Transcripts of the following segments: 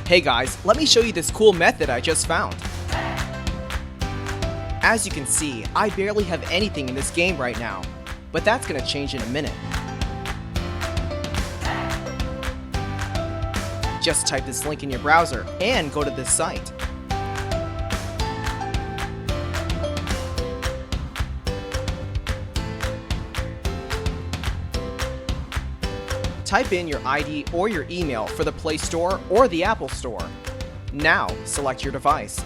Hey guys, let me show you this cool method I just found. As you can see, I barely have anything in this game right now, but that's gonna change in a minute. Just type this link in your browser and go to this site. Type in your ID or your email for the Play Store or the Apple Store. Now, select your device.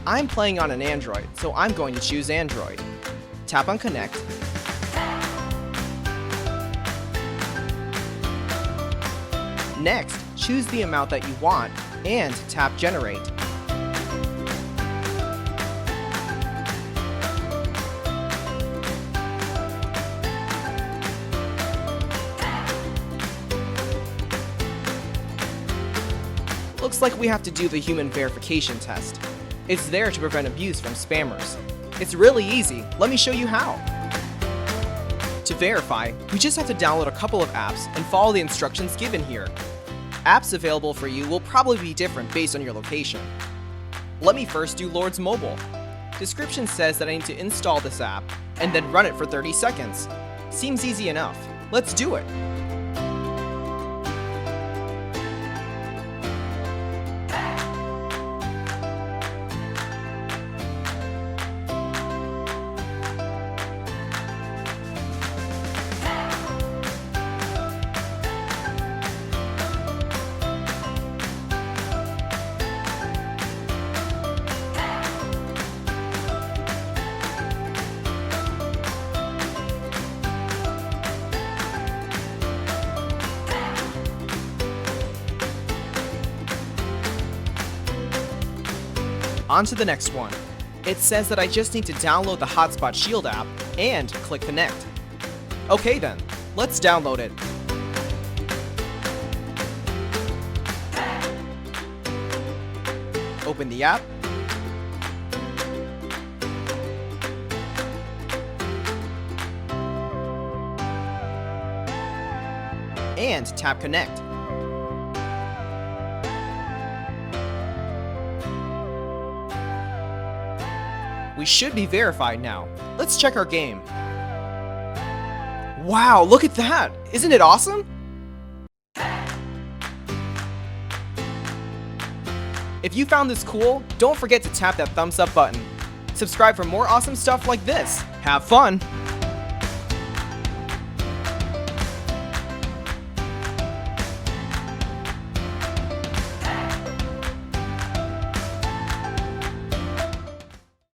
I'm playing on an Android, so I'm going to choose Android. Tap on Connect. Next, choose the amount that you want and tap Generate. Looks like we have to do the human verification test. It's there to prevent abuse from spammers. It's really easy. Let me show you how. To verify, we just have to download a couple of apps and follow the instructions given here. Apps available for you will probably be different based on your location. Let me first do Lord's Mobile. Description says that I need to install this app and then run it for 30 seconds. Seems easy enough. Let's do it. On to the next one. It says that I just need to download the Hotspot Shield app and click Connect. Okay then, let's download it. Open the app. And tap Connect. We should be verified now. Let's check our game. Wow, look at that! Isn't it awesome? If you found this cool, don't forget to tap that thumbs up button. Subscribe for more awesome stuff like this. Have fun!